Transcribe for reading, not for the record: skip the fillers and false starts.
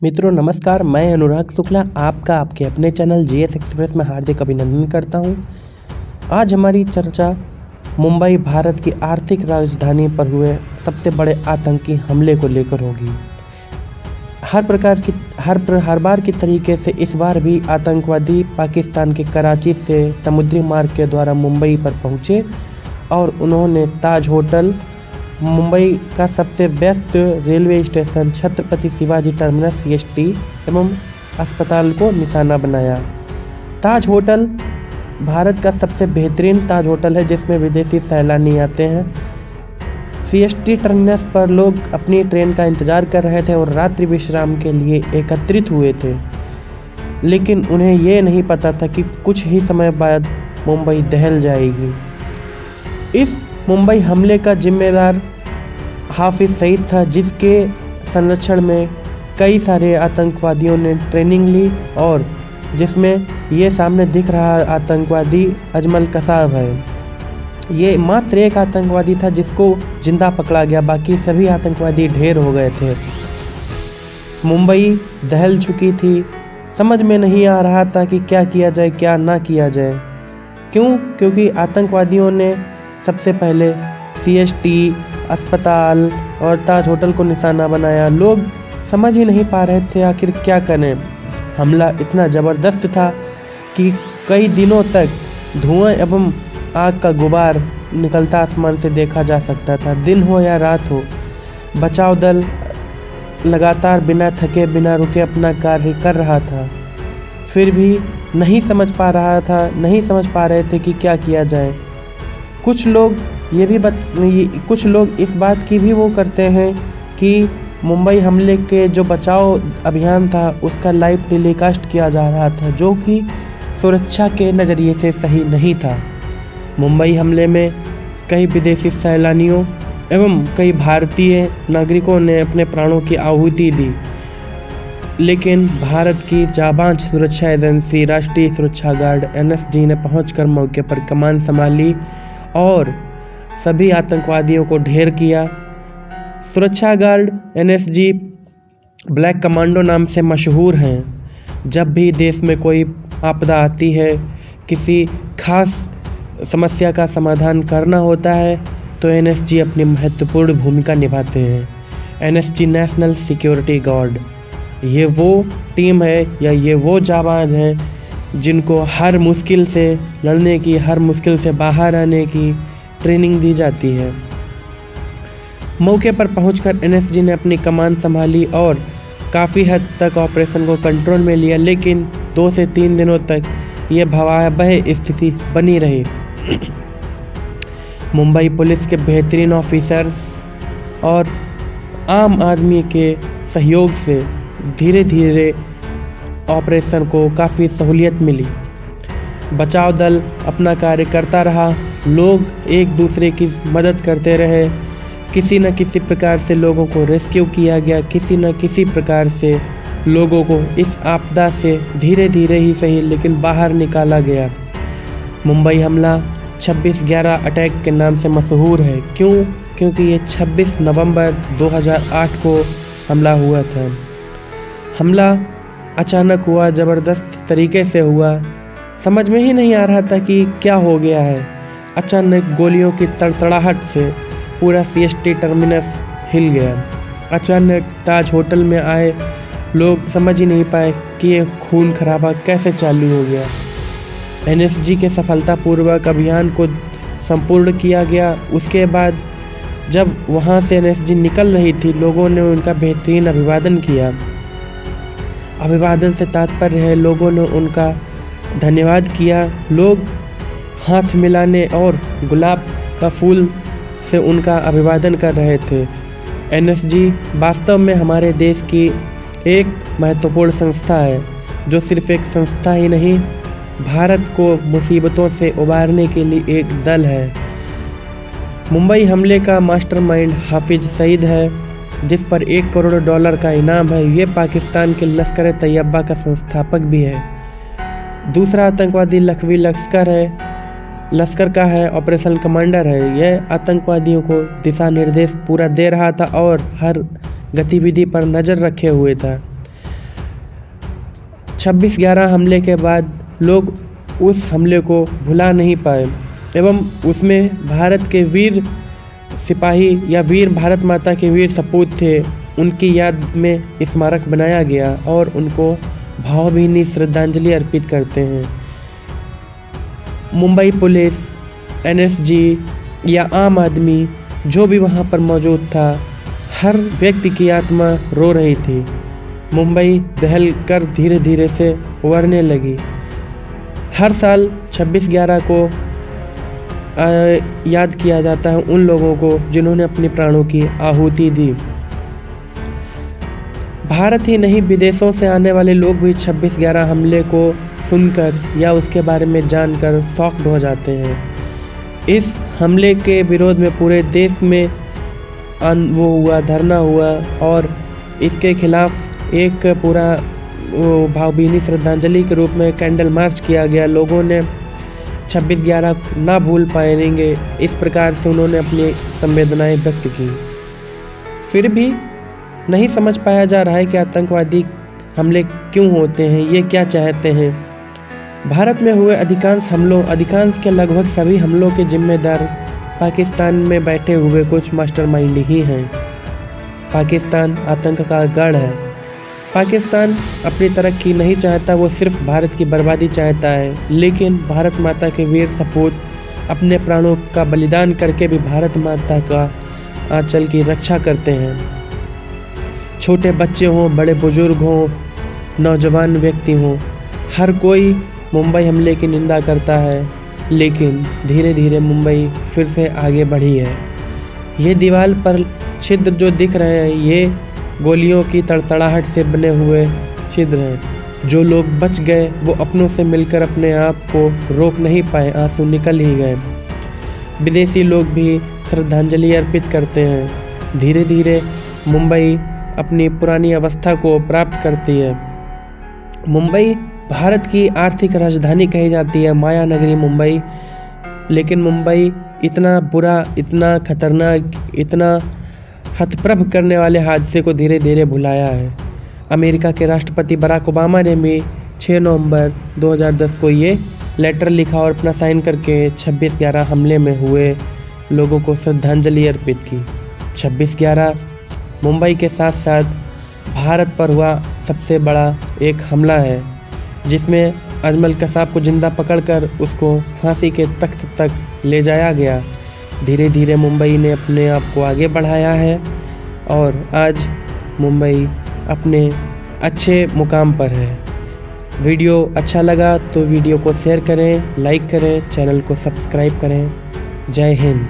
मित्रों नमस्कार, मैं अनुराग शुक्ला आपका आपके अपने चैनल जीएस एक्सप्रेस में हार्दिक अभिनंदन करता हूं। आज हमारी चर्चा मुंबई भारत की आर्थिक राजधानी पर हुए सबसे बड़े आतंकी हमले को लेकर होगी। हर बार की तरीके से इस बार भी आतंकवादी पाकिस्तान के कराची से समुद्री मार्ग के द्वारा मुंबई पर पहुंचे और उन्होंने ताज होटल, मुंबई का सबसे व्यस्त railway station Chhatrapati Shivaji terminus CST एवं अस्पताल को निशाना बनाया। ताज होटल भारत का सबसे बेहतरीन ताज होटल है जिसमें विदेशी सैलानी आते हैं। सीएसटी टर्मिनस पर लोग अपनी ट्रेन का इंतजार कर रहे थे और रात्रि विश्राम के लिए एकत्रित हुए थे, लेकिन उन्हें ये नहीं पता था कि कुछ ही समय बाद मुंबई दहल जाएगी। इस मुंबई हमले का जिम्मेदार हाफिज सईद था, जिसके संरक्षण में कई सारे आतंकवादियों ने ट्रेनिंग ली और जिसमें ये सामने दिख रहा आतंकवादी अजमल कसाब है। ये मात्र एक आतंकवादी था जिसको जिंदा पकड़ा गया, बाकी सभी आतंकवादी ढेर हो गए थे। मुंबई दहल चुकी थी, समझ में नहीं आ रहा था कि क्या किया जाए क्या ना किया जाए। क्योंकि आतंकवादियों ने सबसे पहले सीएसटी, अस्पताल और ताज होटल को निशाना बनाया। लोग समझ ही नहीं पा रहे थे आखिर क्या करें। हमला इतना ज़बरदस्त था कि कई दिनों तक धुआं एवं आग का गुबार निकलता आसमान से देखा जा सकता था। दिन हो या रात हो, बचाव दल लगातार बिना थके बिना रुके अपना कार्य कर रहा था। फिर भी नहीं समझ पा रहे थे कि क्या किया जाए। कुछ लोग इस बात की भी वो करते हैं कि मुंबई हमले के जो बचाव अभियान था उसका लाइव टेलीकास्ट किया जा रहा था, जो कि सुरक्षा के नज़रिए से सही नहीं था। मुंबई हमले में कई विदेशी सैलानियों एवं कई भारतीय नागरिकों ने अपने प्राणों की आहुति दी, लेकिन भारत की जाबाज सुरक्षा एजेंसी राष्ट्रीय सुरक्षा गार्ड एनएसजी ने पहुंचकर मौके पर कमान संभाली और सभी आतंकवादियों को ढेर किया। सुरक्षा गार्ड एनएसजी ब्लैक कमांडो नाम से मशहूर हैं। जब भी देश में कोई आपदा आती है, किसी खास समस्या का समाधान करना होता है, तो एनएसजी अपनी महत्वपूर्ण भूमिका निभाते हैं। एनएसजी नेशनल सिक्योरिटी गार्ड ये वो टीम है या ये वो जाबाज हैं जिनको हर मुश्किल से लड़ने की, हर मुश्किल से बाहर आने की ट्रेनिंग दी जाती है। मौके पर पहुंचकर एनएसजी ने अपनी कमान संभाली और काफ़ी हद तक ऑपरेशन को कंट्रोल में लिया, लेकिन 2 से 3 दिनों तक ये भयावह स्थिति बनी रही। मुंबई पुलिस के बेहतरीन ऑफिसर्स और आम आदमी के सहयोग से धीरे धीरे ऑपरेशन को काफ़ी सहूलियत मिली। बचाव दल अपना कार्य करता रहा, लोग एक दूसरे की मदद करते रहे। किसी न किसी प्रकार से लोगों को रेस्क्यू किया गया, किसी न किसी प्रकार से लोगों को इस आपदा से धीरे धीरे ही सही लेकिन बाहर निकाला गया। मुंबई हमला 26/11 अटैक के नाम से मशहूर है। क्योंकि ये 26 नवंबर 2008 को हमला हुआ था। हमला अचानक हुआ, ज़बरदस्त तरीके से हुआ, समझ में ही नहीं आ रहा था कि क्या हो गया है। अचानक गोलियों की तड़तड़ाहट से पूरा सीएसटी टर्मिनस हिल गया। अचानक ताज होटल में आए लोग समझ ही नहीं पाए कि ये खून खराबा कैसे चालू हो गया। एनएसजी के सफलतापूर्वक अभियान को संपूर्ण किया गया। उसके बाद जब वहाँ से एनएसजी निकल रही थी, लोगों ने उनका बेहतरीन अभिवादन किया। अभिवादन से तात्पर्य है लोगों ने उनका धन्यवाद किया। लोग हाथ मिलाने और गुलाब का फूल से उनका अभिवादन कर रहे थे। एनएसजी वास्तव में हमारे देश की एक महत्वपूर्ण संस्था है, जो सिर्फ एक संस्था ही नहीं, भारत को मुसीबतों से उबारने के लिए एक दल है। मुंबई हमले का मास्टरमाइंड हाफिज सईद है, जिस पर $1 करोड़ का इनाम है। ये पाकिस्तान के लश्कर तैयबा का संस्थापक भी है। दूसरा आतंकवादी लखवी लश्कर का है, ऑपरेशन कमांडर है। यह आतंकवादियों को दिशा निर्देश पूरा दे रहा था और हर गतिविधि पर नज़र रखे हुए था। 26/11 हमले के बाद लोग उस हमले को भुला नहीं पाए एवं उसमें भारत के वीर सिपाही या वीर भारत माता के वीर सपूत थे, उनकी याद में स्मारक बनाया गया और उनको भावभीनी श्रद्धांजलि अर्पित करते हैं। मुंबई पुलिस, एनएसजी या आम आदमी जो भी वहाँ पर मौजूद था, हर व्यक्ति की आत्मा रो रही थी। मुंबई दहल कर धीरे धीरे से उभरने लगी। हर साल 26/11 को याद किया जाता है उन लोगों को जिन्होंने अपने प्राणों की आहुति दी। भारत ही नहीं, विदेशों से आने वाले लोग भी 26/11 हमले को सुनकर या उसके बारे में जानकर शॉक्ड हो जाते हैं। इस हमले के विरोध में पूरे देश में धरना हुआ और इसके खिलाफ एक पूरा भावभीनी श्रद्धांजलि के रूप में कैंडल मार्च किया गया। लोगों ने 26/11 ना भूल पाएंगे, इस प्रकार से उन्होंने अपनी संवेदनाएं व्यक्त की। फिर भी नहीं समझ पाया जा रहा है कि आतंकवादी हमले क्यों होते हैं, ये क्या चाहते हैं। भारत में हुए अधिकांश के लगभग सभी हमलों के जिम्मेदार पाकिस्तान में बैठे हुए कुछ मास्टरमाइंड ही हैं। पाकिस्तान आतंक का गढ़ है। पाकिस्तान अपनी तरक्की नहीं चाहता, वो सिर्फ भारत की बर्बादी चाहता है। लेकिन भारत माता के वीर सपूत अपने प्राणों का बलिदान करके भी भारत माता का आंचल की रक्षा करते हैं। छोटे बच्चे हों, बड़े बुजुर्ग हों, नौजवान व्यक्ति हों, हर कोई मुंबई हमले की निंदा करता है। लेकिन धीरे धीरे मुंबई फिर से आगे बढ़ी है। ये दीवार पर छिद्र जो दिख रहे हैं, ये गोलियों की तड़तड़ाहट से बने हुए छिद्र हैं। जो लोग बच गए वो अपनों से मिलकर अपने आप को रोक नहीं पाए, आंसू निकल ही गए। विदेशी लोग भी श्रद्धांजलि अर्पित करते हैं। धीरे धीरे मुंबई अपनी पुरानी अवस्था को प्राप्त करती है। मुंबई भारत की आर्थिक राजधानी कही जाती है, माया नगरी मुंबई। लेकिन मुंबई इतना बुरा, इतना खतरनाक, इतना हतप्रभ करने वाले हादसे को धीरे धीरे भुलाया है। अमेरिका के राष्ट्रपति बराक ओबामा ने भी 6 नवंबर 2010 को ये लेटर लिखा और अपना साइन करके 26/11 हमले में हुए लोगों को श्रद्धांजलि अर्पित की। 26/11 मुंबई के साथ साथ भारत पर हुआ सबसे बड़ा एक हमला है, जिसमें अजमल कसाब को जिंदा पकड़कर उसको फांसी के तख्त तक ले जाया गया। धीरे धीरे मुंबई ने अपने आप को आगे बढ़ाया है और आज मुंबई अपने अच्छे मुकाम पर है। वीडियो अच्छा लगा तो वीडियो को शेयर करें, लाइक करें, चैनल को सब्सक्राइब करें। जय हिंद।